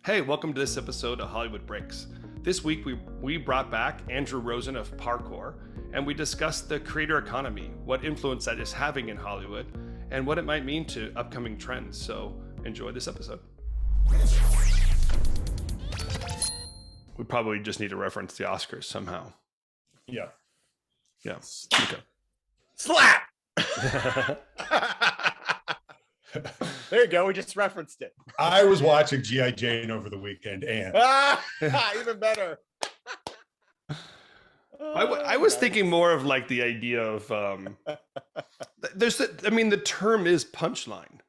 Hey, welcome to this episode of Hollywood Breaks. This week we brought back Andrew Rosen of Parkour, and we discussed the creator economy, what influence that is having in Hollywood, and what it might mean to upcoming trends. So enjoy this episode. We probably just need to reference the Oscars somehow. Yeah. Okay. Slap! There you go. We just referenced it. I was watching G.I. Jane over the weekend, and Even better. I was thinking more of like the idea of the term is punchline.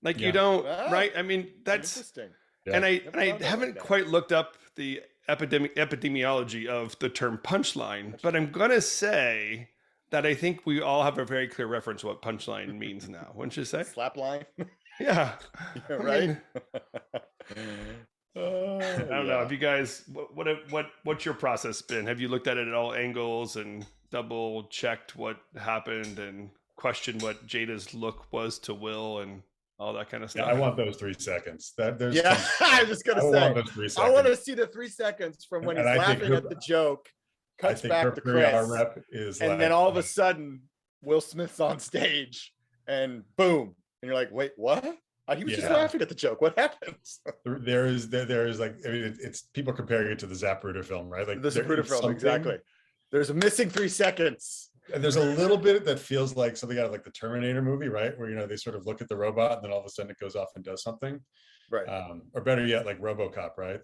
Like you don't right? I mean that's interesting. Yeah. And I haven't quite looked up the epidemiology of the term punchline, but I'm gonna say that I think we all have a very clear reference what punchline means now. Wouldn't you say? Slap line. Yeah. Right. I don't know. Have you guys? What's your process been? Have you looked at it at all angles and double checked what happened and questioned what Jada's look was to Will and all that kind of stuff? I want those 3 seconds. I was just gonna say. Want those 3 seconds. I want to see the 3 seconds from when he's laughing at the joke. Cuts back to Chris, and then all of a sudden, Will Smith's on stage, and boom, and you're like, "Wait, what? He was just laughing at the joke. What happens?" There is like, I mean, it's people comparing it to the Zapruder film, right? Like the Zapruder film, exactly. There's a missing 3 seconds, and there's a little bit that feels like something out of like the Terminator movie, right? Where they sort of look at the robot, and then all of a sudden it goes off and does something. Right. Or better yet, like RoboCop, right?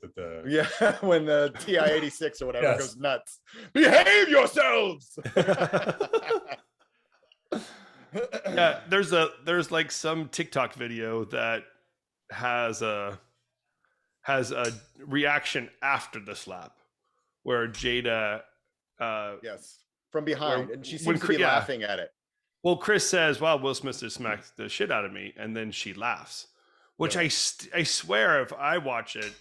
When the TI-86 or whatever goes nuts. Behave yourselves. Yeah, there's like some TikTok video that has a reaction after the slap where Jada from behind, and she seems to be laughing at it. Well, Chris says, "Wow, Will Smith just smacked the shit out of me," and then she laughs. Which I swear, if I watch it,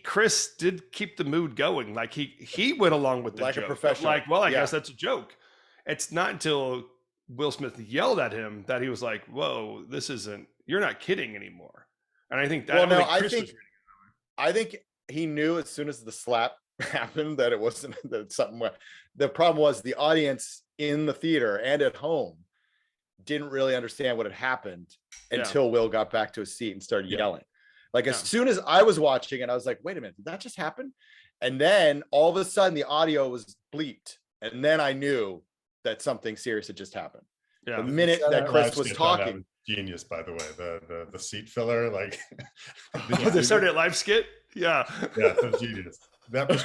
Chris did keep the mood going. Like he went along with the like joke. A professional. Like, well, I guess that's a joke. It's not until Will Smith yelled at him that he was like, "Whoa, this isn't. You're not kidding anymore." And I think that. Well, no, I think he knew as soon as the slap happened that it wasn't that something. The problem was the audience in the theater and at home didn't really understand what had happened until Will got back to his seat and started yelling. Like as soon as I was watching it, I was like, wait a minute, did that just happen? And then all of a sudden the audio was bleeped. And then I knew that something serious had just happened. Yeah. The minute that Chris was talking. Genius, by the way, the seat filler, like the Saturday Night Live skit. Yeah, that was genius. That was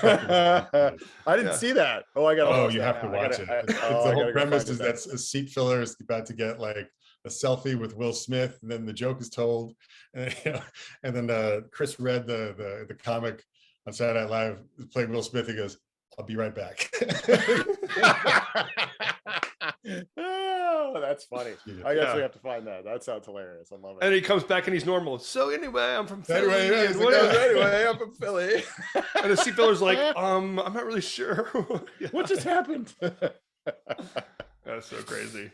I didn't see that. You have to watch it. The whole premise is that a seat filler is about to get like a selfie with Will Smith, and then the joke is told, and then Chris read the comic on Saturday Night Live, played Will Smith. He goes, "I'll be right back." Oh, that's funny. I guess we have to find that. That sounds hilarious. I love it. And he comes back and he's normal. So anyway, I'm from Philly. Anyway, I'm from Philly. And the seat filler's like, I'm not really sure. What just happened? That's so crazy.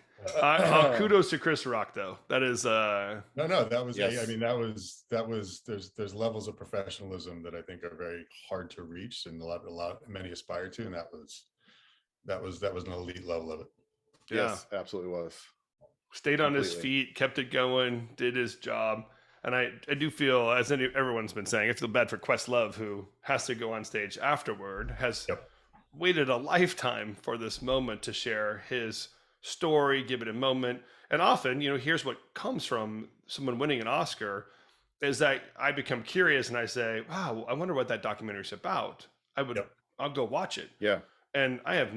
Kudos to Chris Rock, though. That is no, that was I mean, that was there's levels of professionalism that I think are very hard to reach, and many aspire to, and that was an elite level of it. Yes, absolutely was. Stayed on his feet, kept it going, did his job. And I do feel, as everyone's been saying, I feel bad for Questlove, who has to go on stage afterward, has waited a lifetime for this moment to share his story, give it a moment. And often, here's what comes from someone winning an Oscar, is that I become curious and I say, wow, I wonder what that documentary's about. I'll go watch it. Yeah. And I have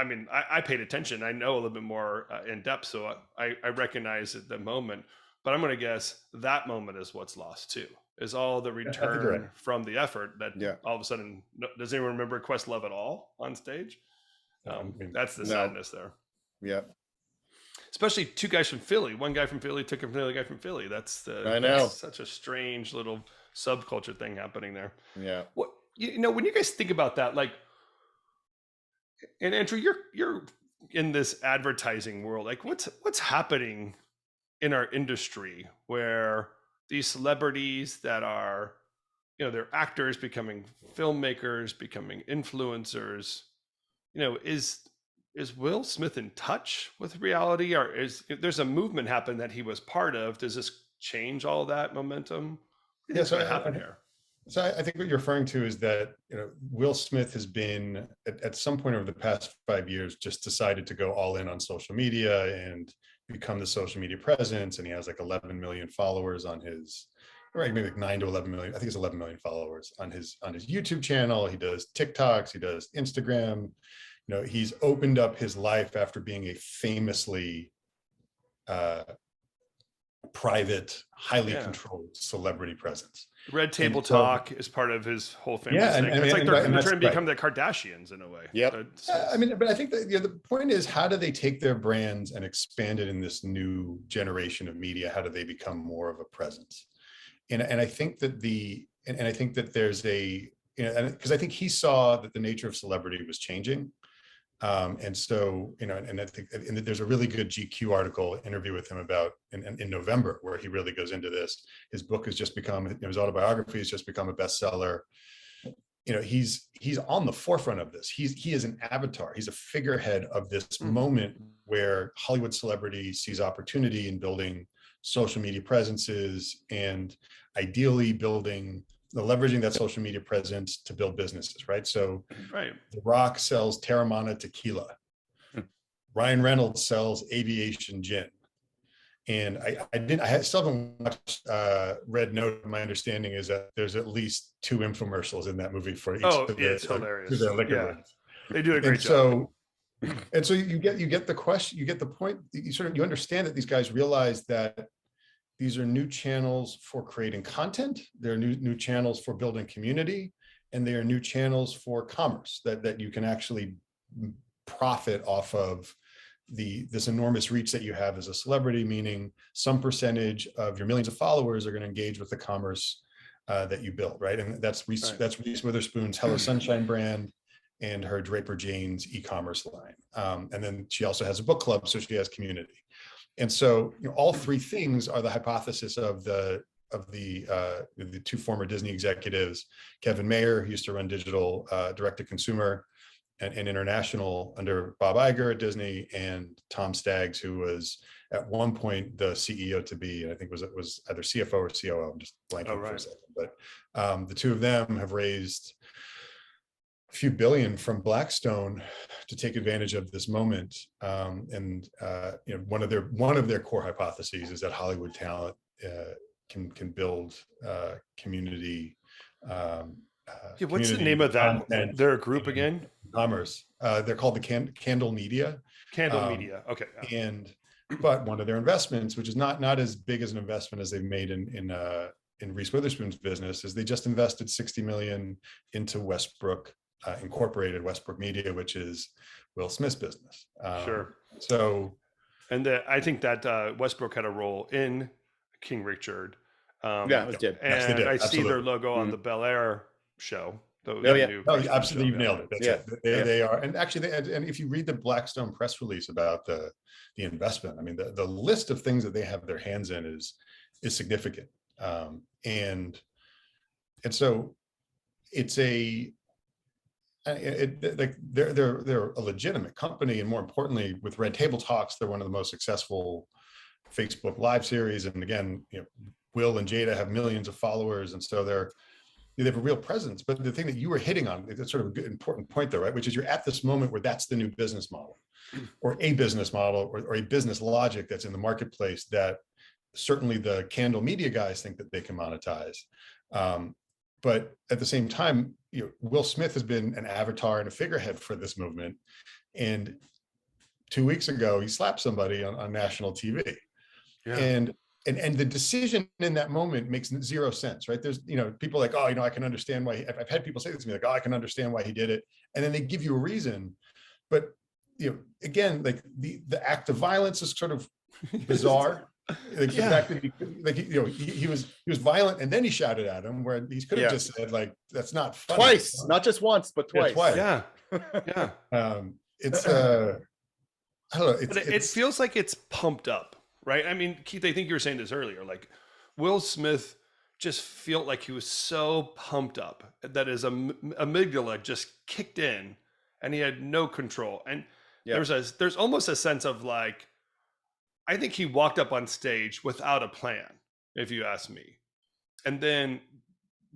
I paid attention. I know a little bit more in depth, so I recognize at the moment. But I'm going to guess that moment is what's lost too. Is all the return from the effort that all of a sudden. Does anyone remember Questlove at all on stage? That's the sadness there. Yeah. Especially 2 guys from Philly. One guy from Philly took another guy from Philly. That's such a strange little subculture thing happening there. Yeah. What when you guys think about that, like. And Andrew, you're in this advertising world. Like, what's happening in our industry where these celebrities that are, they're actors becoming filmmakers, becoming influencers. Is Will Smith in touch with reality, or there's a movement happen that he was part of? Does this change all that momentum? Yeah, so what happened here? So I think what you're referring to is that Will Smith has been at some point over the past 5 years just decided to go all in on social media and become the social media presence, and he has like 11 million followers on his, right, maybe like 9 to 11 million. I think it's 11 million followers on his YouTube channel. He does TikToks, he does Instagram. He's opened up his life after being a famously private, highly controlled celebrity presence. Red Table Talk is part of his whole family thing. It's like they're trying to become the Kardashians in a way. Yep. But I think that the point is, how do they take their brands and expand it in this new generation of media? How do they become more of a presence? And I think that I think that there's because I think he saw that the nature of celebrity was changing. And so, and I think there's a really good GQ article interview with him about in November, where he really goes into this. His book has just become, his autobiography has just become a bestseller. He's on the forefront of this. He is an avatar. He's a figurehead of this moment where Hollywood celebrity sees opportunity in building social media presences and ideally leveraging that social media presence to build businesses, right? So The Rauch sells Terramana tequila. Ryan Reynolds sells aviation gin. And I still haven't watched Red Note. My understanding is that there's at least 2 infomercials in that movie for each of it's hilarious. their liquor brands. They do a great job. And so you get the question, you get the point. You understand that these guys realize that these are new channels for creating content. They're new channels for building community, and they are new channels for commerce that you can actually profit off of this enormous reach that you have as a celebrity, meaning some percentage of your millions of followers are going to engage with the commerce that you build, right? And that's Reese Witherspoon's Hello Sunshine brand and her Draper Jane's e-commerce line. And then she also has a book club, so she has community. And so, all 3 things are the hypothesis of the 2 former Disney executives, Kevin Mayer, who used to run digital direct-to-consumer and international under Bob Iger at Disney, and Tom Staggs, who was at one point the CEO to be, and I think it was either CFO or COO. I'm just blanking for a second. But the 2 of them have raised a few billion from Blackstone to take advantage of this moment. And one of their core hypotheses is that Hollywood talent can build community. What's the name of that? Their group again? Commerce. They're called the Candle Media. Candle Media. Okay. But one of their investments, which is not as big as an investment as they've made in Reese Witherspoon's business, is they just invested $60 million into Westbrook Incorporated, Westbrook Media, which is Will Smith's business. Sure. So, and I think that Westbrook had a role in King Richard. It did. And yes, they did. I Absolutely. see their logo on the Bel Air show. Absolutely, you've nailed it. They are, and actually, and if you read the Blackstone press release about the investment, I mean, the list of things that they have their hands in is significant, and so it's they're a legitimate company, and more importantly, with Red Table Talks, they're one of the most successful Facebook Live series. And again, Will and Jada have millions of followers, and so they have a real presence. But the thing that you were hitting on, it's sort of a good, important point there, right? Which is you're at this moment where that's the new business model, or a business model, or a business logic that's in the marketplace that certainly the Candle Media guys think that they can monetize. But at the same time, Will Smith has been an avatar and a figurehead for this movement. And 2 weeks ago, he slapped somebody on national TV. Yeah. And the decision in that moment makes 0 sense, right? There's, people like, oh, I can understand why. I've had people say this to me, like, oh, I can understand why he did it. And then they give you a reason. But, again, like the act of violence is sort of bizarre. Like the fact that he was violent, and then he shouted at him, where he could have just said, like, that's not funny. Twice, not just once, but twice. Yeah. It's I don't know. It feels like it's pumped up, right? I mean, Keith, I think you were saying this earlier. Like, Will Smith just felt like he was so pumped up that his amygdala just kicked in and he had no control. And there's almost a sense of like, I think he walked up on stage without a plan, if you ask me. And then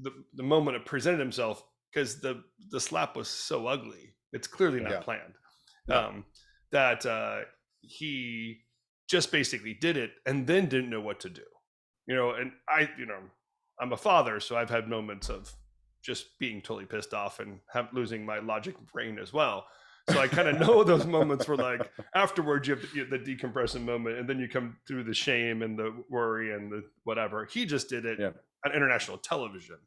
the moment it presented himself, because the slap was so ugly, it's clearly not planned. That he just basically did it and then didn't know what to do. And I'm a father, so I've had moments of just being totally pissed off and losing my logic brain as well. So I kind of know those moments where, like, afterwards you have the decompressing moment, and then you come through the shame and the worry and the whatever. He just did it on international television.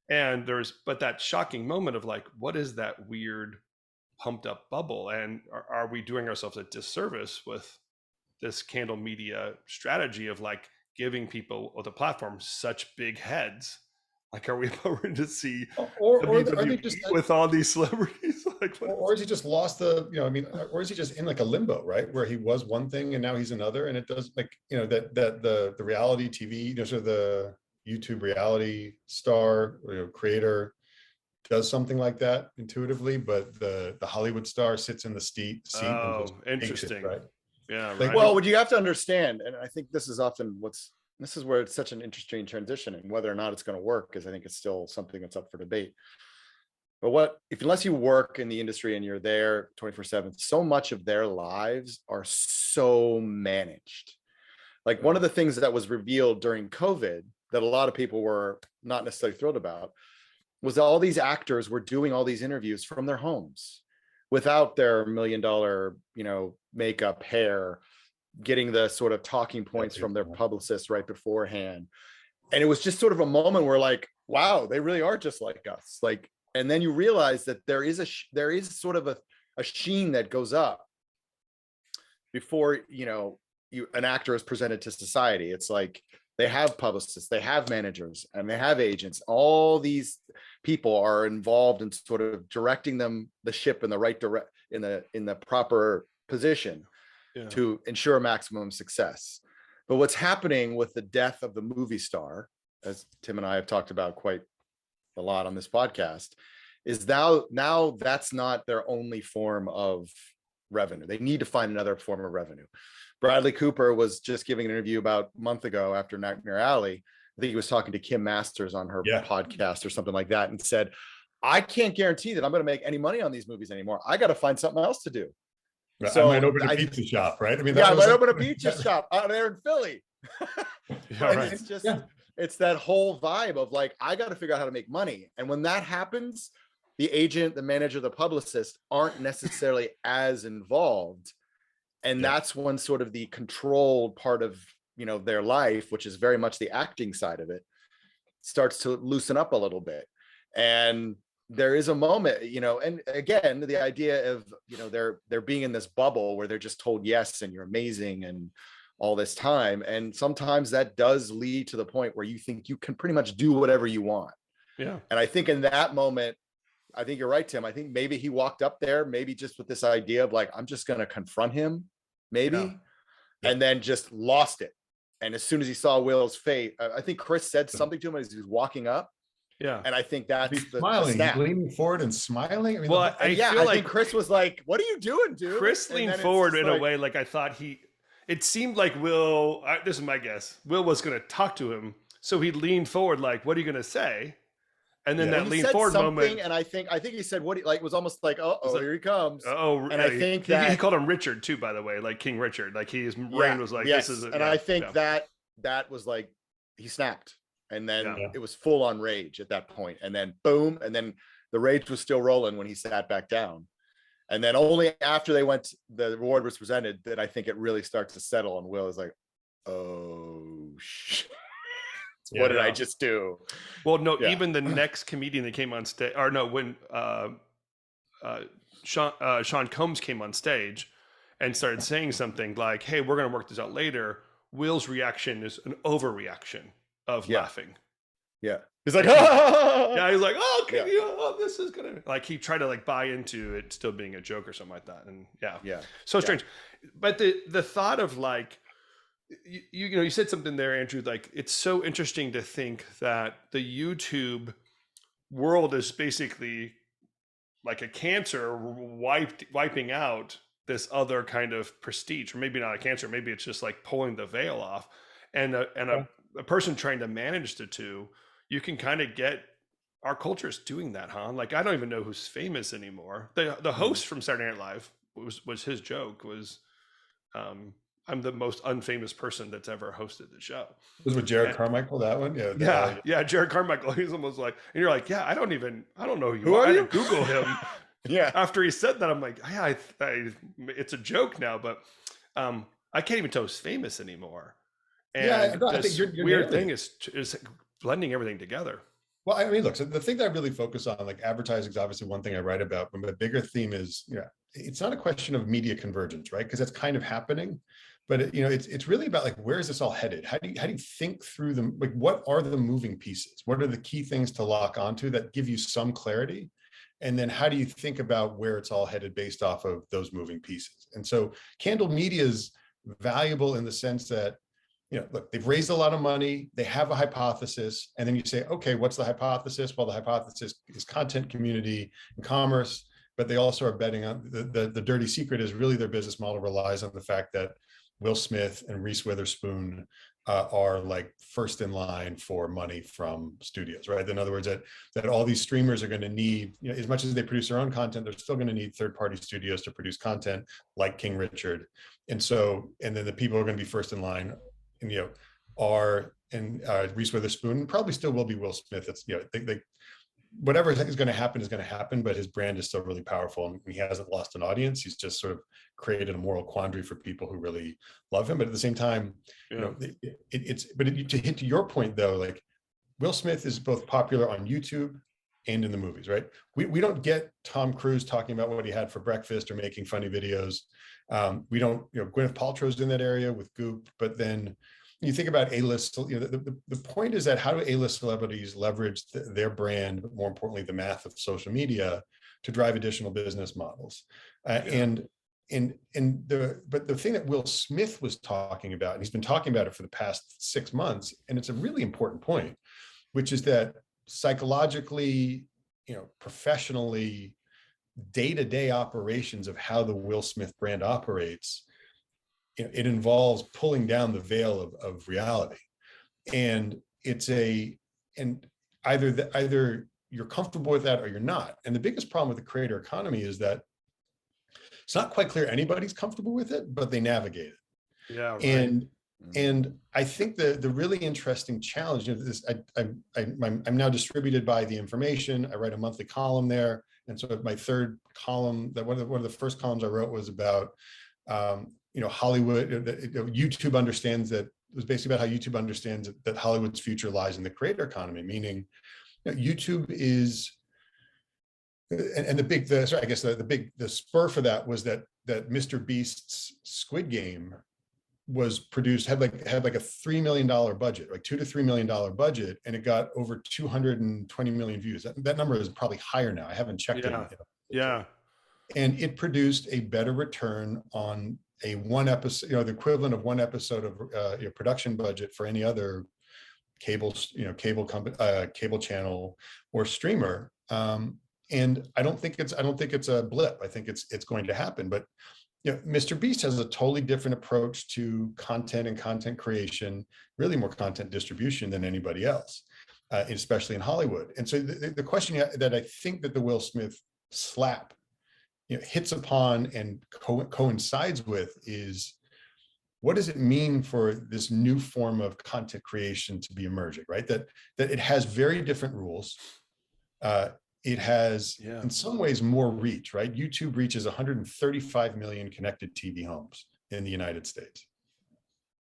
And but that shocking moment of like, what is that weird pumped up bubble? And are we doing ourselves a disservice with this candle media strategy of like giving people with a platform such big heads? Like, are we going to see or are they just with all these celebrities? Like, or is he just lost the, or is he just in like a limbo, right? Where he was one thing and now he's another, and it does like, that the reality TV, sort of the YouTube reality star, creator does something like that intuitively, but the Hollywood star sits in the seat and just interesting, it, right? Yeah. Like, right. Well, what you have to understand, and I think this is often this is where it's such an interesting transition, and whether or not it's going to work is, I think it's still something that's up for debate. But unless you work in the industry and you're there 24/7, so much of their lives are so managed. Like, one of the things that was revealed during COVID that a lot of people were not necessarily thrilled about was that all these actors were doing all these interviews from their homes without their $1 million, makeup, hair, getting the sort of talking points from their publicists right beforehand. And it was just sort of a moment where, like, wow, they really are just like us. Like, and then you realize that there is sort of a sheen that goes up before, an actor is presented to society. It's like they have publicists, they have managers, and they have agents. All these people are involved in sort of directing the ship in the right in the proper position to ensure maximum success. But what's happening with the death of the movie star, as Tim and I have talked about quite a lot on this podcast, is now that's not their only form of revenue. They need to find another form of revenue. Bradley Cooper was just giving an interview about a month ago after Nightmare Alley. I think he was talking to Kim Masters on her podcast or something like that, and said, I can't guarantee that I'm going to make any money on these movies anymore. I got to find something else to do. So I might open a pizza shop, right? I mean, I might open a pizza shop out there in Philly. Right. It's just, it's that whole vibe of like, I got to figure out how to make money. And when that happens, the agent, the manager, the publicist aren't necessarily as involved. And that's when sort of the controlled part of, their life, which is very much the acting side of it, starts to loosen up a little bit. And there is a moment, and again, the idea of, they're being in this bubble where they're just told yes, and you're amazing and all this time. And sometimes that does lead to the point where you think you can pretty much do whatever you want. Yeah. And I think in that moment, I think you're right, Tim. I think maybe he walked up there, maybe just with this idea of like, I'm just going to confront him, maybe, and then just lost it. And as soon as he saw Will's fate, I think Chris said something to him as he was walking up. Yeah. And I think that's smiling, he's leaning forward and smiling. I mean, I think Chris was like, what are you doing, dude? Chris leaned forward in a way like I thought it seemed like Will, this is my guess, Will was going to talk to him. So he leaned forward like, what are you going to say? And then that lean forward moment. And I think he said what it was almost like, here he comes. And I think he called him Richard too, by the way, like King Richard. Like his brain was like, this is. I think that was like, he snapped. And then it was full on rage at that point. And then boom. And then the rage was still rolling when he sat back down. And then only after the reward was presented, that I think it really starts to settle. And Will is like, oh, shit. What did I just do? Well, no, even the next comedian that came on stage, or no, when Sean Combs came on stage and started saying something like, hey, we're going to work this out later, Will's reaction is an overreaction of laughing. Yeah. He's like, ah! Yeah, he's like, this is going to, like, he tried to like buy into it still being a joke or something like that. And so strange. But the thought of like, You said something there, Andrew, like it's so interesting to think that the YouTube world is basically like a cancer wiping out this other kind of prestige, or maybe not a cancer, maybe it's just like pulling the veil off, and a person trying to manage the two. You can kind of get, our culture's doing that, huh? Like I don't even know who's famous anymore. The host from Saturday Night Live was his joke was, um, I'm the most unfamous person that's ever hosted the show. Was with Jared Carmichael, that one? Yeah, Jared Carmichael. He's almost like, and you're like, yeah, I don't know who you Who are. are I had you? to Google him. Yeah. After he said that, I'm like, yeah, it's a joke now, but I can't even tell who's famous anymore. And I think you're weird thing is blending everything together. Well, I mean, look, so the thing that I really focus on, like advertising is obviously one thing I write about, but my bigger theme is, it's not a question of media convergence, right? Because that's kind of happening, but it's really about like, where is this all headed? How do you think through them? Like, what are the moving pieces? What are the key things to lock onto that give you some clarity? And then how do you think about where it's all headed based off of those moving pieces? And so Candle Media is valuable in the sense that, look, they've raised a lot of money, they have a hypothesis, and then you say, okay, what's the hypothesis? Well, the hypothesis is content, community, and commerce, but they also are betting on the dirty secret is really their business model relies on the fact that Will Smith and Reese Witherspoon are like first in line for money from studios, right? In other words, that all these streamers are going to need, as much as they produce their own content, they're still going to need third-party studios to produce content like King Richard. And then the people who are going to be first in line, and Reese Witherspoon, probably still will be Will Smith. It's whatever is going to happen, but his brand is still really powerful, and he hasn't lost an audience. He's just sort of created a moral quandary for people who really love him. But at the same time, to hit to your point though, like Will Smith is both popular on YouTube and in the movies, right? We don't get Tom Cruise talking about what he had for breakfast or making funny videos. We don't, Gwyneth Paltrow's in that area with Goop, but then you think about A-list, the point is that how do A-list celebrities leverage their brand, but more importantly, the math of social media to drive additional business models? But the thing that Will Smith was talking about, and he's been talking about it for the past 6 months, and it's a really important point, which is that psychologically, professionally, day-to-day operations of how the Will Smith brand operates, it involves pulling down the veil of reality, and either you're comfortable with that or you're not. And the biggest problem with the creator economy is that it's not quite clear anybody's comfortable with it, but they navigate it. Yeah, right. And I think the really interesting challenge of this, I'm now distributed by The Information. I write a monthly column there, and so my third column, that one of the first columns I wrote was about Hollywood. YouTube understands that, it was basically about how YouTube understands that Hollywood's future lies in the creator economy, meaning YouTube is, and the spur for that was that Mr. Beast's Squid Game was produced, had like a $3 million budget, like $2 to $3 million budget, and it got over 220 million views. That number is probably higher now. I haven't checked it. Yeah. And it produced a better return on a one episode, the equivalent of one episode of production budget for any other cable channel or streamer. And I don't think it's a blip. I think it's going to happen. But Mr. Beast has a totally different approach to content and content creation, really more content distribution than anybody else, especially in Hollywood. And so the question that I think that the Will Smith slap hits upon and coincides with is, what does it mean for this new form of content creation to be emerging, right? That it has very different rules. It has, in some ways, more reach, right? YouTube reaches 135 million connected TV homes in the United States.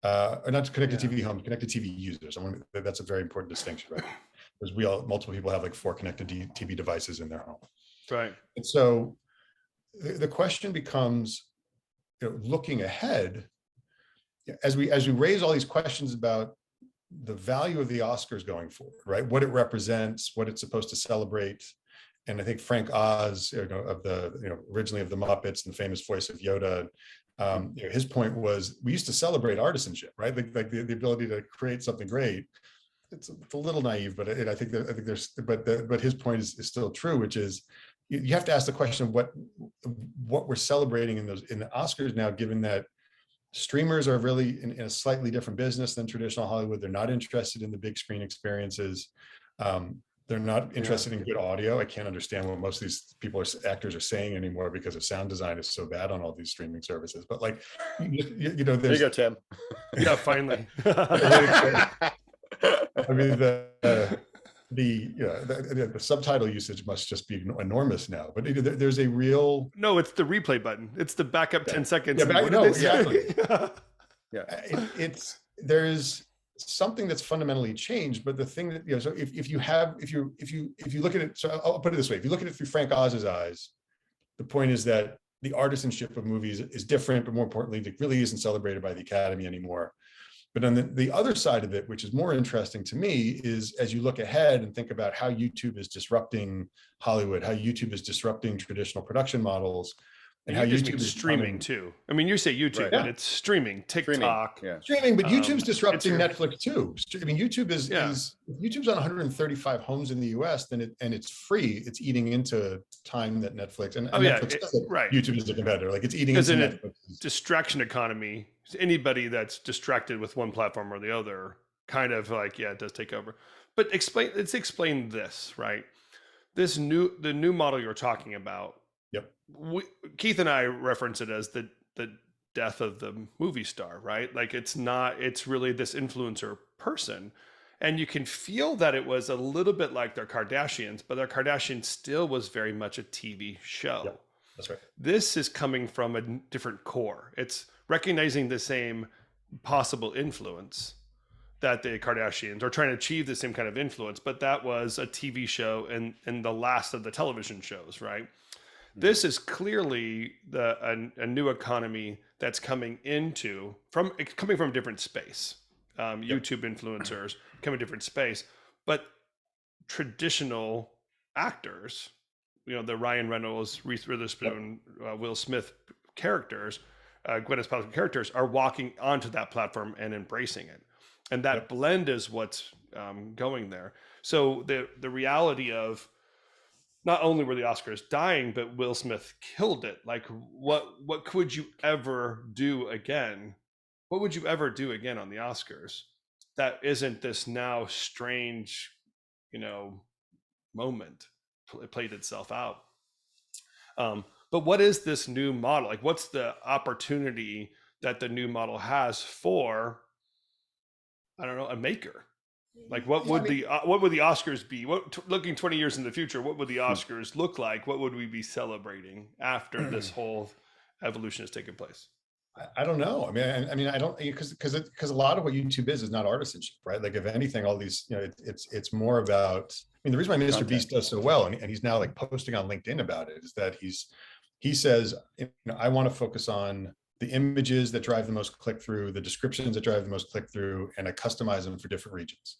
Or not connected TV homes, connected TV users. That's a very important distinction, right? Because multiple people have like 4 connected TV devices in their home. Right. And so the question becomes, looking ahead, as we raise all these questions about the value of the Oscars going forward, right? What it represents, what it's supposed to celebrate. And I think Frank Oz, originally of the Muppets and the famous voice of Yoda, His point was, we used to celebrate artisanship, right? Like the ability to create something great. It's a little naive, but I think there's, but his point is still true, which is you have to ask the question of what we're celebrating in the Oscars now, given that streamers are really in a slightly different business than traditional Hollywood. They're not interested in the big screen experiences. They're not interested in good audio. I can't understand what most of these actors are saying anymore, because of sound design is so bad on all these streaming services. But like, you know, there you go, Tim. Yeah, finally. I mean, the subtitle usage must just be enormous now. But there's a real it's the replay button. It's the backup 10 seconds. Yeah, no, exactly. Yeah, there's something that's fundamentally changed. But the thing that, you know, so if you look at it, so I'll put it this way: if you look at it through Frank Oz's eyes, the point is that the artisanship of movies is different, but more importantly, it really isn't celebrated by the Academy anymore. But on the other side of it, which is more interesting to me, is as you look ahead and think about how YouTube is disrupting Hollywood, how YouTube is disrupting traditional production models, and how YouTube is streaming too. I mean, you say YouTube, but it's streaming, TikTok, streaming. But YouTube's disrupting Netflix too. I mean, YouTube YouTube's on 135 homes in the US, and it's free. It's eating into time that Netflix and YouTube is a competitor. Like, it's eating into Netflix. Distraction economy. Anybody that's distracted with one platform or the other, kind of like, it does take over. But let's explain this, right? The new model you're talking about. Yep. Keith and I reference it as the death of the movie star, right? Like, it's really this influencer person. And you can feel that it was a little bit like their Kardashians, but their Kardashians still was very much a TV show. Yep. That's right. This is coming from a different core. It's recognizing the same possible influence that the Kardashians are trying to achieve, the same kind of influence, but that was a TV show and the last of the television shows, right? Mm-hmm. This is clearly a new economy that's coming from a different space. YouTube influencers come a different space, but traditional actors, you know, the Ryan Reynolds, Reese Witherspoon, Will Smith characters, Gwyneth Paltrow characters are walking onto that platform and embracing it. And that blend is what's going there. So the reality of not only were the Oscars dying, but Will Smith killed it. Like, what could you ever do again? What would you ever do again on the Oscars that isn't this now strange, you know, moment? It played itself out. But what is this new model? Like, what's the opportunity that the new model has for, I don't know, a maker? Like, what would the Oscars be? Looking 20 years in the future, what would the Oscars look like? What would we be celebrating after this whole evolution has taken place? I don't know. I mean, I don't, because a lot of what YouTube is not artisanship, right? Like, if anything, all these, you know, it's more about. I mean, the reason why Mr. Beast does so well, and he's now like posting on LinkedIn about it, is that he says, you know, I want to focus on the images that drive the most click through, the descriptions that drive the most click through, and I customize them for different regions.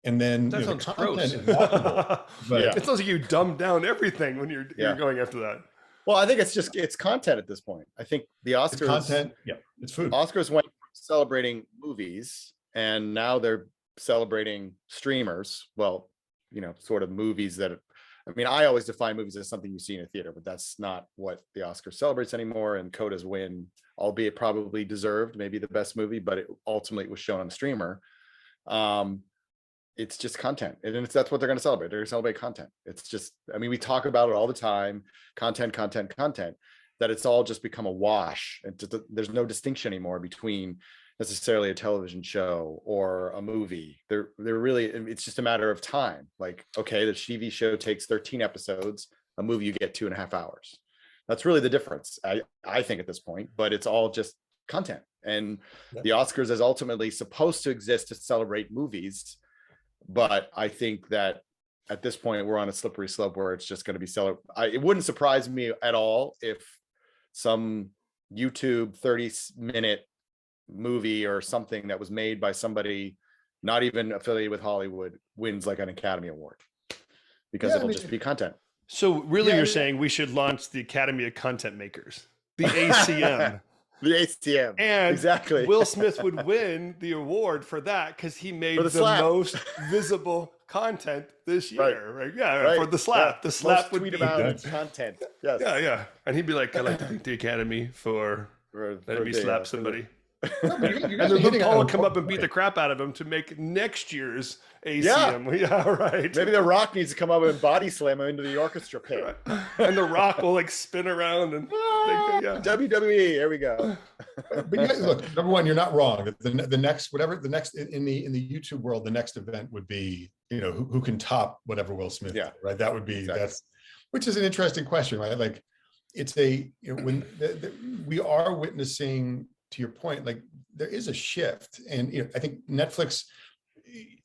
And then that sounds the gross. Is walkable, but it sounds like you dumb down everything when you're going after that. Well, I think it's content at this point. I think the Oscars, it's content, it's food. Oscars went from celebrating movies, and now they're celebrating streamers. Well, you know, sort of movies that. I mean, I always define movies as something you see in a theater, but that's not what the Oscars celebrates anymore. And Coda's win, albeit probably deserved, maybe the best movie, but it ultimately was shown on the streamer. It's just content, and that's what they're going to celebrate. They're going to celebrate content. It's just, I mean, we talk about it all the time, content, that it's all just become a wash. And there's no distinction anymore between necessarily a television show or a movie. They're really, it's just a matter of time. Like, okay, the TV show takes 13 episodes, a movie you get 2.5 hours. That's really the difference, I think, at this point, but it's all just content. And the Oscars is ultimately supposed to exist to celebrate movies. But I think that at this point, we're on a slippery slope where it's just going to be it wouldn't surprise me at all if some YouTube 30-minute movie or something that was made by somebody not even affiliated with Hollywood wins like an Academy Award, because it'll just be content. So really, you're saying we should launch the Academy of Content Makers? the ACM. The ACM. And exactly. Will Smith would win the award for that because he made the most visible content this year. Right? Yeah, for the slap. Yeah. The slap most would tweet be about content. Yes. Yeah. And he'd be like, I'd like to thank the Academy for letting me slap somebody. And then Paul would come up and beat the crap out of him to make next year's ACM. Yeah, right. Maybe The Rock needs to come up and body slam him into the orchestra pit. Right. And The Rock will like spin around and WWE. Here we go. But you guys, look, number one, you're not wrong. The next in the YouTube world, the next event would be, who can top whatever Will Smith did, right? That would be which is an interesting question, right? Like, it's when we are witnessing, to your point, like there is a shift, and I think Netflix,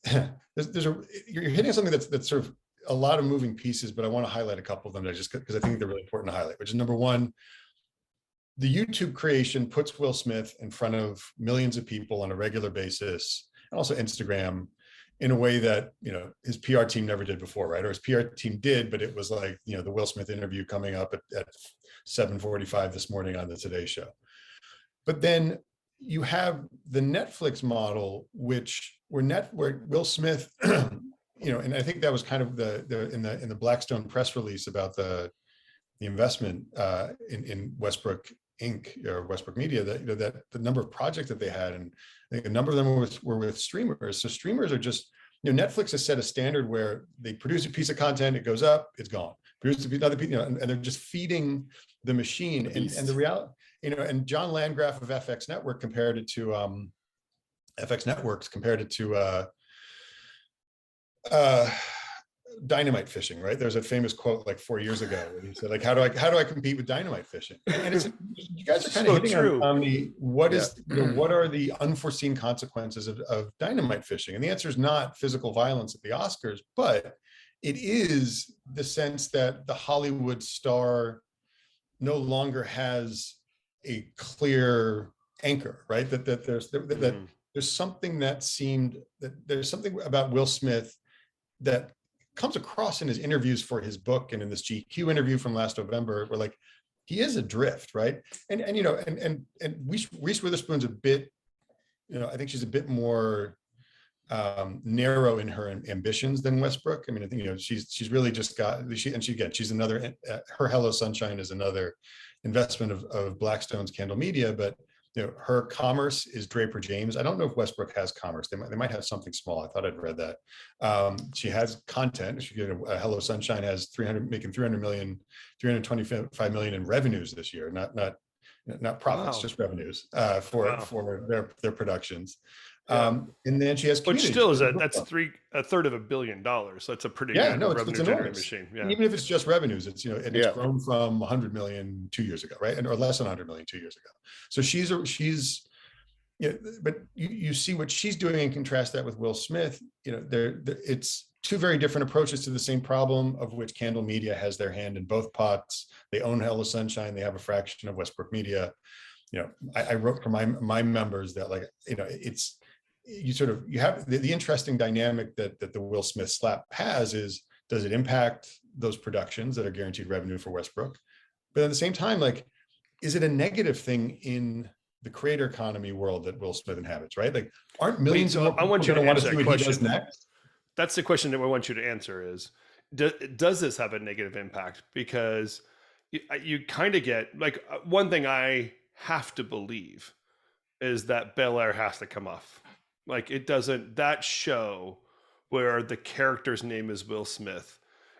you're hitting something that's sort of a lot of moving pieces, but I want to highlight a couple of them just because I think they're really important to highlight. Which is number one, the YouTube creation puts Will Smith in front of millions of people on a regular basis, and also Instagram, in a way that his PR team never did before, right? Or his PR team did, but it was like the Will Smith interview coming up at 7:45 this morning on the Today Show. But then you have the Netflix model, where Will Smith, and I think that was kind of in the Blackstone press release about the investment in Westbrook Inc. or Westbrook Media, that the number of projects that they had, and I think a number of them were with streamers. So streamers are just, Netflix has set a standard where they produce a piece of content, it goes up, it's gone. Produce another piece, and they're just feeding the machine. And the reality, and John Landgraf of FX Network compared it to FX Networks compared it to dynamite fishing, right? There's a famous quote like 4 years ago where he said, like, how do I compete with dynamite fishing? And it's, you guys are kind of hitting on what are the unforeseen consequences of dynamite fishing? And the answer is not physical violence at the Oscars, but it is the sense that the Hollywood star no longer has a clear anchor, right? That there's something there's something about Will Smith that comes across in his interviews for his book and in this GQ interview from last November, where like he is adrift, right? And Reese Witherspoon's a bit, I think she's a bit more narrow in her ambitions than Westbrook. I mean, I think she's really just got she's another. Her Hello Sunshine is another investment of Blackstone's Candle Media, but her commerce is Draper James. I don't know if Westbrook has commerce. They might have something small. I thought I'd read that. She has content. Hello Sunshine has 325 million in revenues this year, not profits, just revenues for their productions. And then she has community. Which still is that's a third of $1 billion. So that's a pretty revenue generating machine. Yeah. Even if it's just revenues, it's it's grown from 100 million 2 years ago, right? Or less than 100 million 2 years ago. So she's but you see what she's doing and contrast that with Will Smith. It's two very different approaches to the same problem, of which Candle Media has their hand in both pots. They own Hello Sunshine. They have a fraction of Westbrook Media. I wrote for my members that it's. You have the interesting dynamic that the Will Smith slap has is, does it impact those productions that are guaranteed revenue for Westbrook? But at the same time, is it a negative thing in the creator economy world that Will Smith inhabits, right? Like, aren't millions of people going to want to see what he does next? That's the question that I want you to answer is, does this have a negative impact? Because you kind of get, one thing I have to believe is that Bel Air has to come off. That show where the character's name is Will Smith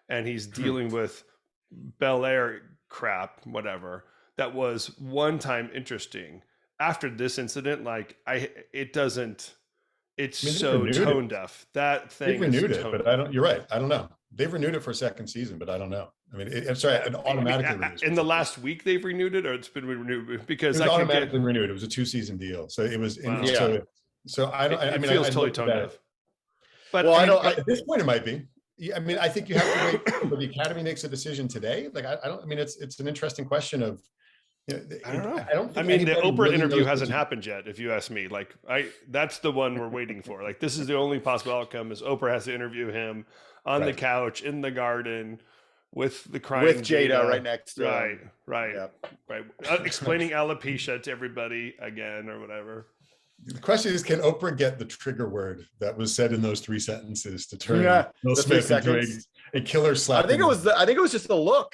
and he's dealing with Bel Air crap, whatever, that was one time interesting. After this incident, it's so tone deaf. That thing they renewed it, but you're right. I don't know. They've renewed it for a second season, but I don't know. I mean, it automatically renewed. In the last week, they've renewed it, or it's been renewed because it was automatically renewed. It was a 2-season deal. So it was, So I don't. It feels totally tone deaf. But at this point, it might be. I mean, I think you have to wait until the Academy makes a decision today. I don't. I mean, it's an interesting question of. I don't know. I mean, the Oprah interview hasn't happened yet. If you ask me, that's the one we're waiting for. This is the only possible outcome: is Oprah has to interview him on the couch in the garden, with the crying with Jada right next to him. Right. Explaining alopecia to everybody again or whatever. The question is, can Oprah get the trigger word that was said in those 3 sentences to turn Will the Smith into a killer slap? I think it was just a look.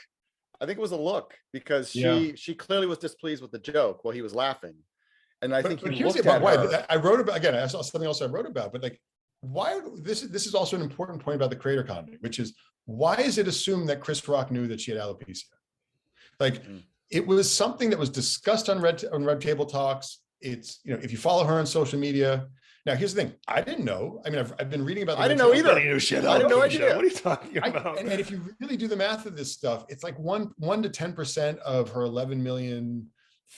I think it was a look because she clearly was displeased with the joke while he was laughing. And I think he looked at her. I wrote about, again, I saw something else I wrote about, but like, why this is also an important point about the creator economy, which is, why is it assumed that Chris Rock knew that she had alopecia? Like, it was something that was discussed on Red Table Talks. It's, if you follow her on social media. Now, here's the thing. I didn't know. I mean, I've been reading about. I didn't know either. I didn't know idea. What are you talking about? And if you really do the math of this stuff, it's like 1 to 10% of her 11 million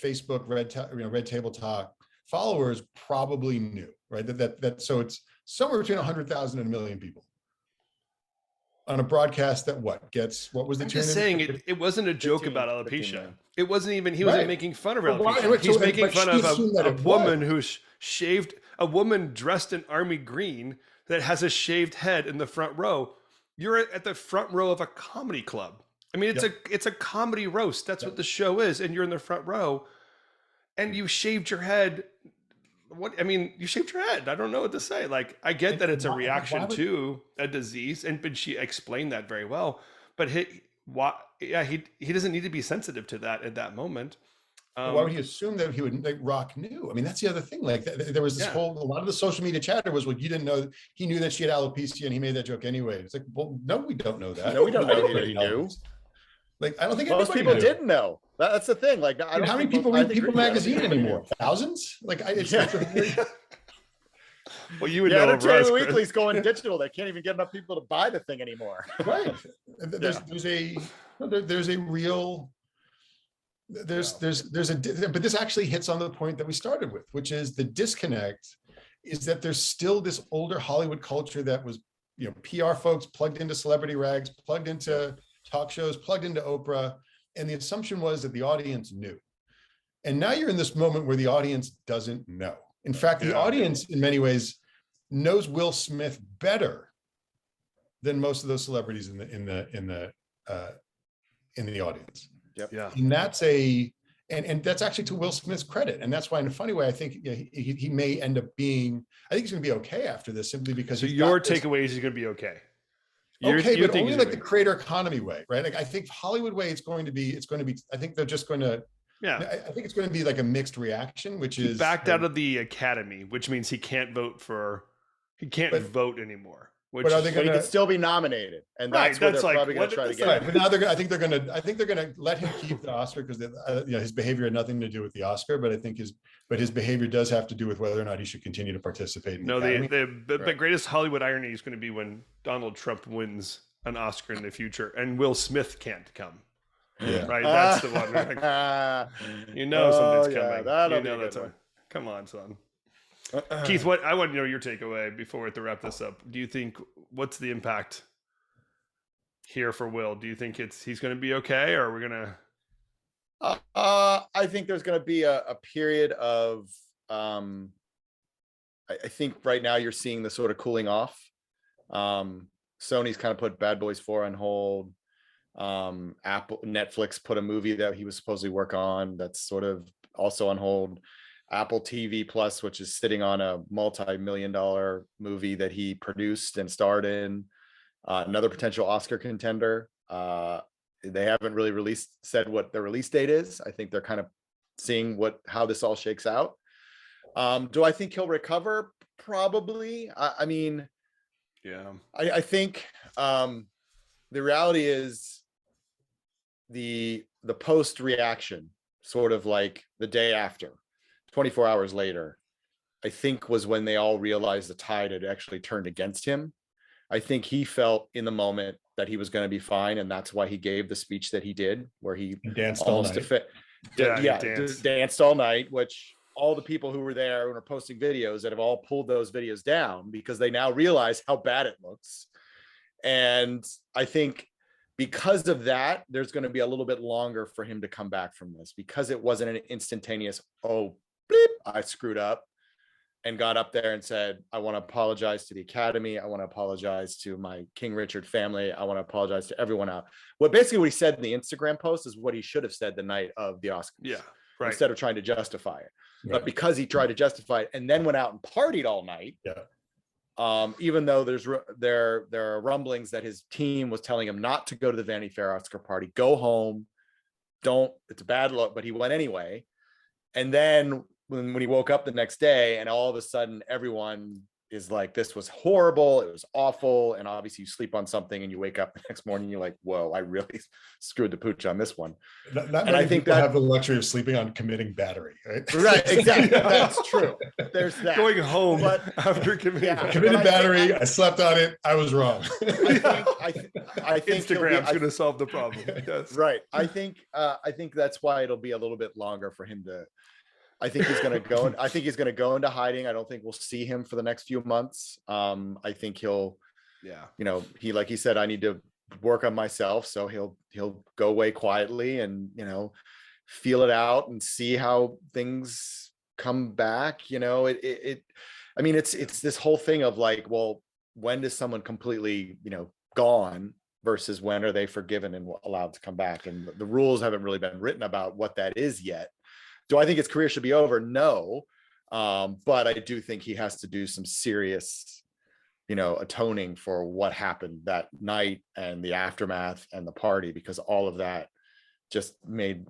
Facebook Red Table Talk followers probably knew, right? So it's somewhere between 100,000 and 1 million people on a broadcast that what was the? I'm just saying it wasn't a joke about alopecia. It wasn't even, he wasn't making fun of alopecia. He's making fun of a woman who's shaved, a woman dressed in army green that has a shaved head in the front row. You're at the front row of a comedy club. I mean, it's a comedy roast. That's what the show is. And you're in the front row and you shaved your head. You shaved your head. I don't know what to say. Like, I get that it's a reaction to a disease, but she explained that very well. But he doesn't need to be sensitive to that at that moment. Why would he assume that he would, like, Rock knew? I mean, that's the other thing. Like, there was this a lot of the social media chatter was, well, you didn't know, he knew that she had alopecia and he made that joke anyway. It's like, well, no, we don't know that. No, we don't know that he knew. Like, I don't think most people didn't know. That's the thing. Like, I don't how many people read People Magazine anymore? Thousands? Like, it's a very... Well, you would know. Entertainment Weekly's going digital. They can't even get enough people to buy the thing anymore. Right. There's a real. But this actually hits on the point that we started with, which is the disconnect is that there's still this older Hollywood culture that was, PR folks plugged into celebrity rags, plugged into talk shows, plugged into Oprah. And the assumption was that the audience knew. And now you're in this moment where the audience doesn't know. In fact, the audience in many ways knows Will Smith better than most of those celebrities in the audience. Yep. Yeah. And that's and that's actually to Will Smith's credit. And that's why, in a funny way, I think he may end up being, I think he's going to be okay after this, simply because. So your takeaway is he's going to be okay. Okay, but only like the creator economy way, right? Like, I think Hollywood way, it's going to be, I think they're just going to, I think it's going to be like a mixed reaction, which is. He backed out of the academy, which means he can't vote vote anymore. But he can still be nominated, and that's what they're probably going to try to get. Right, but now I think they're going to let him keep the Oscar because his behavior had nothing to do with the Oscar, but I think his behavior does have to do with whether or not he should continue to participate. In the greatest Hollywood irony is going to be when Donald Trump wins an Oscar in the future and Will Smith can't come. Yeah, right. That's the one. Something's coming. That's one. Come on, son. Keith, I want to know your takeaway before we have to wrap this up. Do you think, what's the impact here for Will? Do you think he's going to be okay, or are we going to? I think there's going to be a period of. I think right now you're seeing the sort of cooling off. Sony's kind of put Bad Boys 4 on hold. Netflix put a movie that he was supposed to work on that's sort of also on hold. Apple TV Plus, which is sitting on a multi-million-dollar movie that he produced and starred in, another potential Oscar contender. They haven't really said what the release date is. I think they're kind of seeing how this all shakes out. Do I think he'll recover? Probably. I think the reality is the post reaction, sort of like the day after. 24 hours later, I think was when they all realized the tide had actually turned against him. I think he felt in the moment that he was going to be fine. And that's why he gave the speech that he did, where he danced all night. Danced all night, which all the people who were there and are posting videos that have all pulled those videos down because they now realize how bad it looks. And I think because of that, there's going to be a little bit longer for him to come back from this, because it wasn't an instantaneous, bleep, I screwed up. and got up there and said, I want to apologize to the Academy. I want to apologize to my King Richard family. I want to apologize to everyone out. What he said in the Instagram post is what he should have said the night of the Oscars. Yeah, right. Instead of trying to justify it. Right. But because he tried to justify it and then went out and partied all night, even though there are rumblings that his team was telling him not to go to the Vanity Fair Oscar party, go home, it's a bad look, but he went anyway. And then when he woke up the next day and all of a sudden everyone is like, this was horrible, it was awful. And obviously you sleep on something and you wake up the next morning and you're like, whoa, I really screwed the pooch on this one. Not and I think that have the luxury of sleeping on committing battery, right? Right, exactly. That's true. There's that. Going home after committing committed battery, I slept on it, I was wrong. I think Instagram's going to solve the problem. Yes. Right. I think that's why it'll be a little bit longer for him to. I think he's going to go. I think he's going to go into hiding. I don't think we'll see him for the next few months. I think he'll, like he said, I need to work on myself. So he'll go away quietly and, feel it out and see how things come back. I mean, it's this whole thing of like, well, when does someone completely, gone versus when are they forgiven and allowed to come back? And the rules haven't really been written about what that is yet. Do I think his career should be over? No. But I do think he has to do some serious, atoning for what happened that night and the aftermath and the party, because all of that just made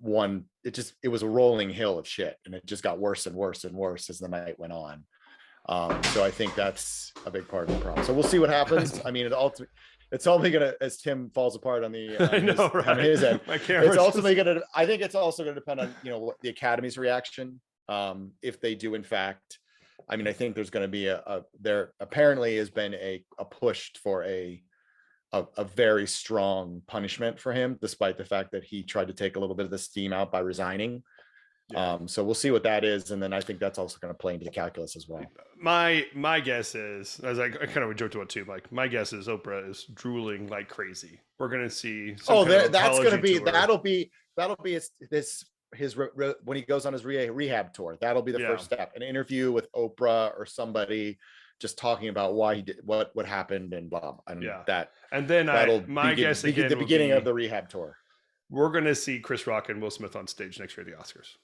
it was a rolling hill of shit. And it just got worse and worse and worse as the night went on. So I think that's a big part of the problem. So we'll see what happens. I mean, it's only gonna, as Tim falls apart on the on his end. It's ultimately gonna. I think it's also gonna depend on what the Academy's reaction. If they do, in fact, I mean, I think there's gonna be there apparently has been a push for a very strong punishment for him, despite the fact that he tried to take a little bit of the steam out by resigning. Yeah. So we'll see what that is, and then I think that's also going to play into the calculus as well. My guess is, as I kind of joked about too, like my guess is Oprah is drooling like crazy. We're going to see. That's going to be that'll be his when he goes on his rehab tour. That'll be the first step, an interview with Oprah or somebody, just talking about why he did what happened and blah. And and then my guess again, the beginning of the rehab tour. We're going to see Chris Rock and Will Smith on stage next year at the Oscars.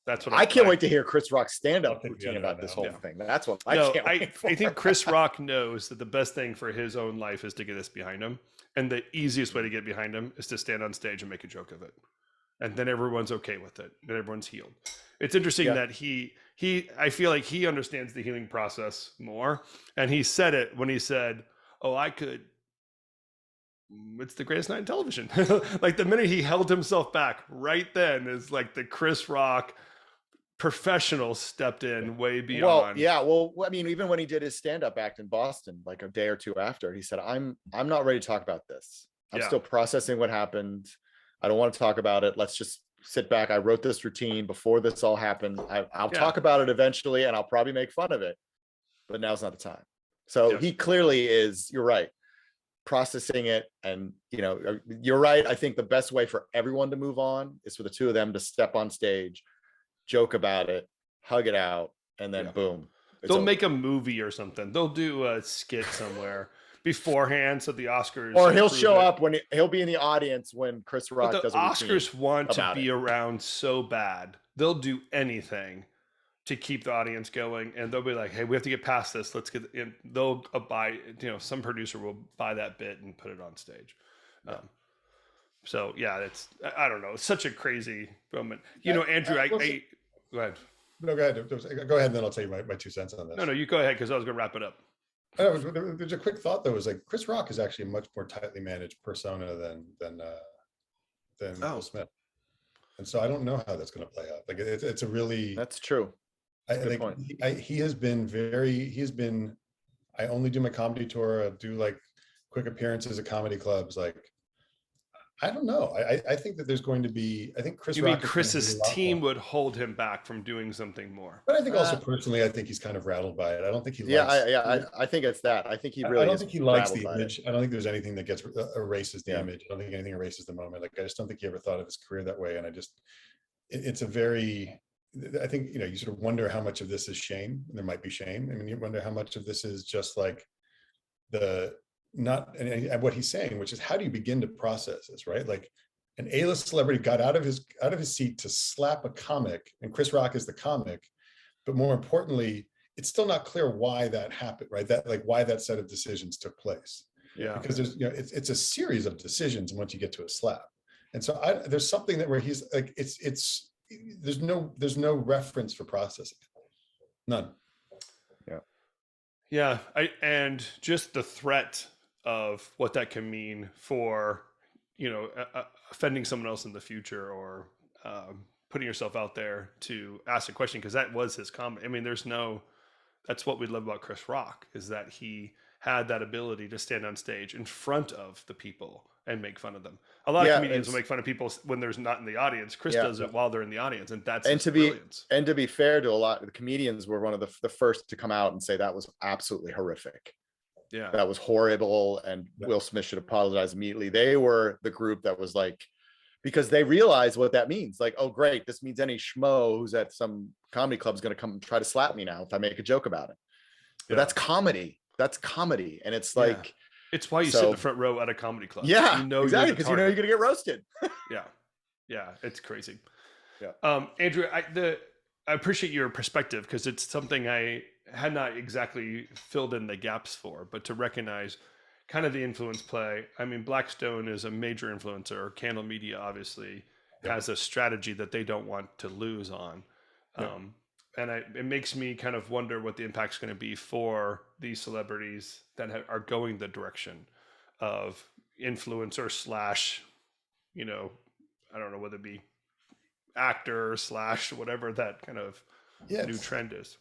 That's what I can't wait to hear Chris Rock stand up routine about this whole thing. That's what I think Chris Rock knows that the best thing for his own life is to get this behind him. And the easiest way to get behind him is to stand on stage and make a joke of it. And then everyone's okay with it. And everyone's healed. It's interesting that I feel like he understands the healing process more. And he said it when he said, it's the greatest night in television. Like the minute he held himself back right then is like the Chris Rock professional stepped in way beyond. Well, I mean, even when he did his stand-up act in Boston, like a day or two after, he said, I'm not ready to talk about this. I'm still processing what happened. I don't want to talk about it. Let's just sit back. I wrote this routine before this all happened. I'll talk about it eventually, and I'll probably make fun of it, but now's not the time. So he clearly is, you're right, processing it. And you're right. I think the best way for everyone to move on is for the two of them to step on stage, joke about it, hug it out, and then boom. They'll make a movie or something. They'll do a skit somewhere beforehand, so the Oscars. Or he'll show up when he'll be in the audience when Chris Rock does. The Oscars want to be around so bad, they'll do anything to keep the audience going, and they'll be like, "Hey, we have to get past this. Let's get." In. They'll buy. Some producer will buy that bit and put it on stage. So it's. I don't know. It's such a crazy moment. Andrew. Go ahead. No, go ahead. Go ahead, and then I'll tell you my 2 cents on this. No, you go ahead, because I was going to wrap it up. There's a quick thought though. Was like Chris Rock is actually a much more tightly managed persona than Will Smith, and so I don't know how that's going to play out. Like it's a really that's true. I think he has been. I only do my comedy tour. I do like quick appearances at comedy clubs. Like I don't know. I think that there's going to be. I think Chris. You mean Chris's team would hold him back from doing something more? But I think also personally, I think he's kind of rattled by it. I don't think he. I think it's that. I think he really. I don't think he likes the image. I don't think there's anything that erases the image. I don't think anything erases the moment. Like I just don't think he ever thought of his career that way. And it's a very. I think, you know, you sort of wonder how much of this is shame. There might be shame. I mean, you wonder how much of this is just like and what he's saying, which is, how do you begin to process this, right? Like, an A-list celebrity got out of his seat to slap a comic, and Chris Rock is the comic. But more importantly, it's still not clear why that happened, right? That, like, why that set of decisions took place. Yeah. Because there's, you know, it's a series of decisions once you get to a slap. And so there's something that where he's like, there's no reference for processing. None. Yeah. Yeah. And just the threat of what that can mean for, you know, offending someone else in the future, or putting yourself out there to ask a question, because that was his comment. I mean, that's what we love about Chris Rock, is that he had that ability to stand on stage in front of the people and make fun of them. A lot of comedians will make fun of people when there's not in the audience. Chris does it while they're in the audience, and that's brilliance. And to be fair to a lot of the comedians, were one of the first to come out and say that was absolutely horrific. Yeah, that was horrible, and Will Smith should apologize immediately. They were the group that was like, because they realize what that means. Like, oh great, this means any schmo who's at some comedy club is going to come and try to slap me now if I make a joke about it. But that's comedy. That's comedy, and it's like, it's why you sit in the front row at a comedy club. Yeah, you know, exactly, because you know you're going to get roasted. Yeah, it's crazy. Yeah, Andrew, I appreciate your perspective, because it's something I had not exactly filled in the gaps for, but to recognize kind of the influence play. I mean, Blackstone is a major influencer. Candle Media obviously has a strategy that they don't want to lose on. And it makes me kind of wonder what the impact's going to be for these celebrities that are going the direction of influencer / you know, I don't know whether it be actor / whatever that kind of new trend is.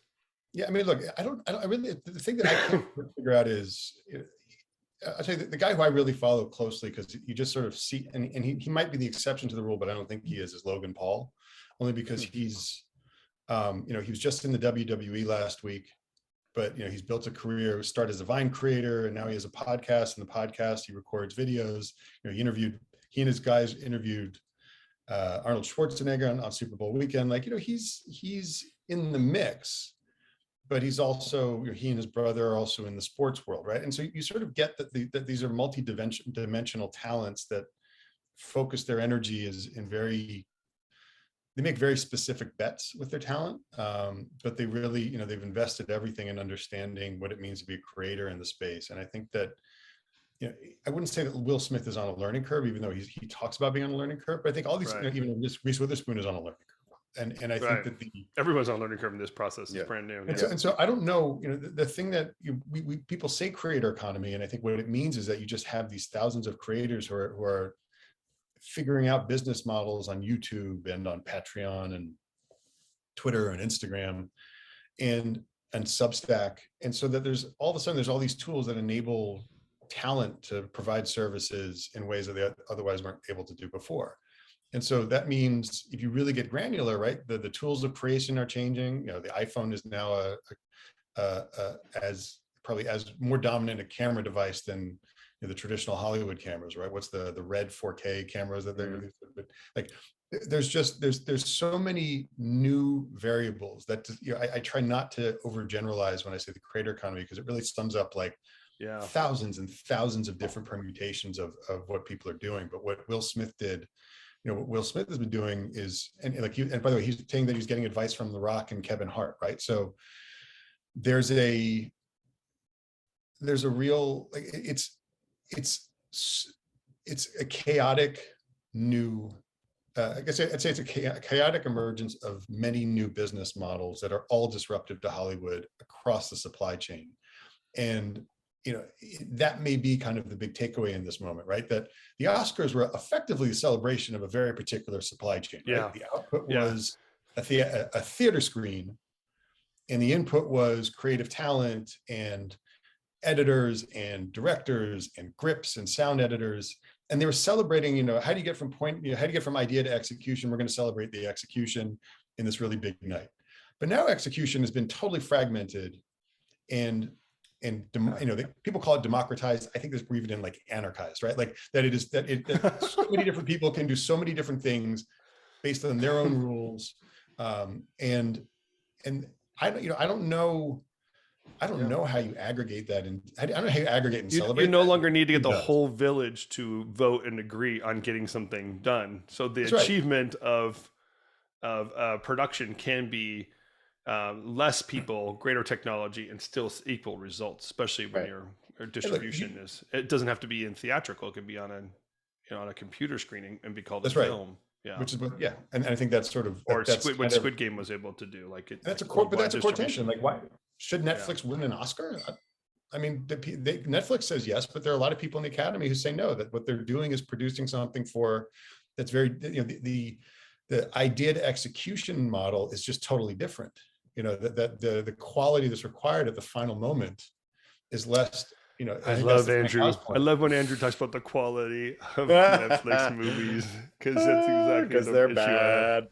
Yeah, I mean, look, I really, the thing that I can't figure out is, I'll tell you, the guy who I really follow closely, because you just sort of see, and he might be the exception to the rule, but I don't think he is Logan Paul, only because he's, you know, he was just in the WWE last week, but, you know, he's built a career, started as a Vine creator, and now he has a podcast. And the podcast, he records videos. You know, he and his guys interviewed Arnold Schwarzenegger on Super Bowl weekend. Like, you know, he's in the mix, but he's also, he and his brother are also in the sports world, right? And so you sort of get that these are multi-dimensional talents that focus their energy they make very specific bets with their talent, but they really, you know, they've invested everything in understanding what it means to be a creator in the space. And I think that, you know, I wouldn't say that Will Smith is on a learning curve, even though he talks about being on a learning curve, but I think all these, you know, even Reese Witherspoon is on a learning curve. And I think that everyone's on a learning curve in this process. It's brand new. And so I don't know, you know, the thing that we people say creator economy, and I think what it means is that you just have these thousands of creators who are figuring out business models on YouTube and on Patreon and Twitter and Instagram and Substack. And so that there's all of a sudden, there's all these tools that enable talent to provide services in ways that they otherwise weren't able to do before. And so that means if you really get granular, right, the tools of creation are changing. You know, the iPhone is now probably as more dominant a camera device than, you know, the traditional Hollywood cameras, right? What's the red 4K cameras that they're like? There's so many new variables that, you know, I try not to overgeneralize when I say the creator economy, because it really sums up like thousands and thousands of different permutations of what people are doing. But what Will Smith did, you know, what Will Smith has been doing is, and by the way, he's saying that he's getting advice from The Rock and Kevin Hart, right? So there's a real, like, it's a chaotic new, I'd say it's a chaotic emergence of many new business models that are all disruptive to Hollywood across the supply chain. And, you know, that may be kind of the big takeaway in this moment, right? That the Oscars were effectively a celebration of a very particular supply chain, right? Yeah. The output was a theater screen, and the input was creative talent and editors and directors and grips and sound editors. And they were celebrating, you know, how do you get from idea to execution? We're going to celebrate the execution in this really big night. But now execution has been totally fragmented and you know, people call it democratized. I think there's even in like anarchized, right? Like that so many different people can do so many different things based on their own rules. And I don't know how you aggregate that, and I don't know how you aggregate and celebrate. You no longer need to get the whole village to vote and agree on getting something done. So the achievement of production can be less people, greater technology, and still equal results, especially when your distribution it doesn't have to be in theatrical. It can be on a computer screening and be called a film. Yeah, which is and I think that's sort of what Squid Game was able to do. Like that's a core tension. Like, why should Netflix win an Oscar? I mean, Netflix says yes, but there are a lot of people in the Academy who say no. That what they're doing is producing something that's very the idea to execution model is just totally different. That the quality that's required at the final moment is less. I love Andrew. I love when Andrew talks about the quality of Netflix movies, because that's exactly because they're bad.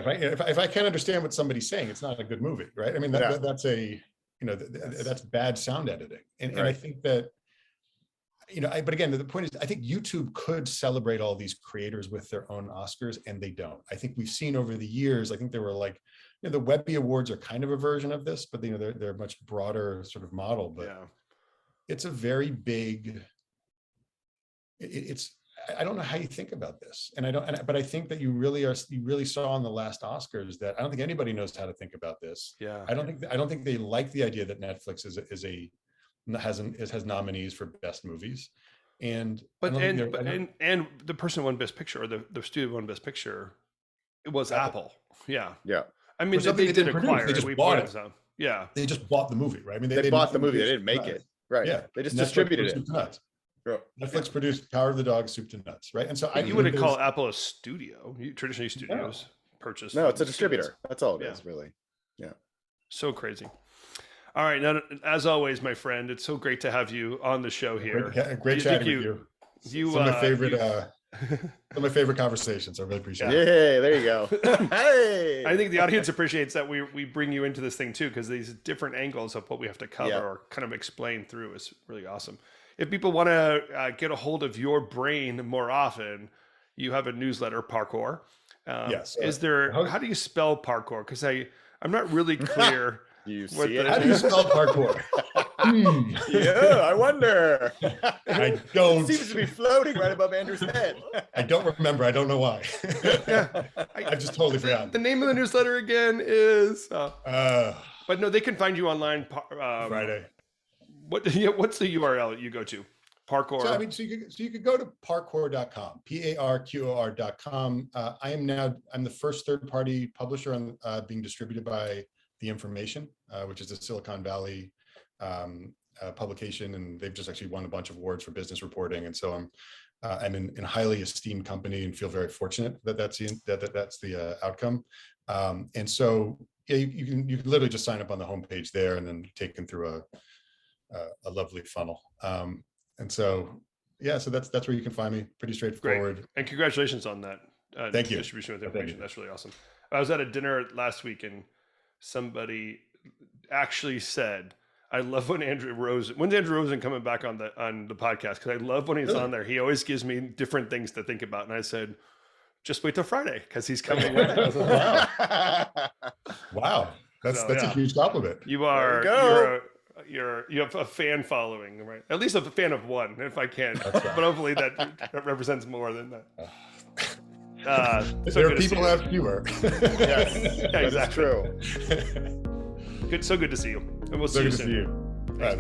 Right? If I can't understand what somebody's saying, it's not a good movie, right? I mean, that's that's bad sound editing, and I think that but again, the point is, I think YouTube could celebrate all these creators with their own Oscars, and they don't. I think we've seen over the years. I think there were the Webby Awards are kind of a version of this, but they're a much broader sort of model. But it's a very big. I don't know how you think about this, but I think that you really saw in the last Oscars that I don't think anybody knows how to think about this. Yeah, I don't think they like the idea that Netflix has nominees for best movies, and the person who won Best Picture, or the studio won Best Picture, it was Apple. Yeah. I mean, they did acquire. They just bought it. Yeah, they just bought the movie, right? I mean, they bought the movie. They didn't make it. Right. Yeah, they just distributed it. Netflix produced Power of the Dog, soup to nuts, right? And so you wouldn't call Apple a studio. Traditionally, studios purchase. No, it's a distributor. That's all it is, really. Yeah. So crazy. All right. Now, as always, my friend, it's so great to have you on the show here. Great chatting with you. Some of my favorite. Some of my favorite conversations. I really appreciate it. Yeah, there you go. Hey, I think the audience appreciates that we bring you into this thing too, because these different angles of what we have to cover or kind of explain through is really awesome. If people want to get a hold of your brain more often, you have a newsletter, Parkour. Yes. How do you spell parkour? Because I'm not really clear. How do you spell parkour? Yeah, I wonder. I don't. It seems to be floating right above Andrew's head. I don't remember. I don't know why. I just totally forgot. The name of the newsletter again is. But no, they can find you online. Friday. What's the URL you go to? Parkour. So you could go to parkour.com, parqor.com. I'm the first third-party publisher on being distributed by The Information, which is a Silicon Valley publication, and they've just actually won a bunch of awards for business reporting. And so I'm in a highly esteemed company and feel very fortunate that that's the outcome. And so you can literally just sign up on the homepage there and then taken through a lovely funnel. And so so that's where you can find me. Pretty straightforward. Great. And congratulations on that. Thank you. Distribution with information. That's really awesome. I was at a dinner last week and somebody actually said, I love when Andrew Rosen. When's Andrew Rosen coming back on the podcast? Because I love when he's on there. He always gives me different things to think about. And I said, just wait till Friday because he's coming. Wow, that's a huge compliment. You have a fan following, right? At least a fan of one, if I can. But hopefully that represents more than that. There are people who have fewer. Yes, yeah, exactly. True. So good to see you, and we'll see you soon. All right,